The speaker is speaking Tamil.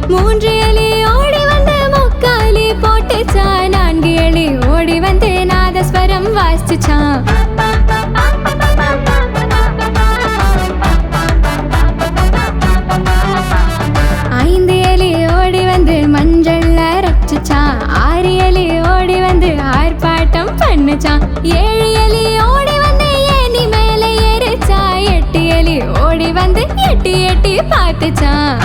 மூன்று எலி ஓடி வந்து முக்காலி போட்டுச்சான். 4 எலி ஓடி வந்து நாதஸ்வரம் வாசிச்சான். 5 எலி ஓடி வந்து மஞ்சள்ல ரச்சிச்சான். 6 எலி ஓடி வந்து ஆர்ப்பாட்டம் பண்ணுச்சான். 7 எலி ஓடி வந்து ஏணி மேல ஏறிச்சா. 8 எலி ஓடி வந்து எட்டி எட்டி பார்த்துச்சான்.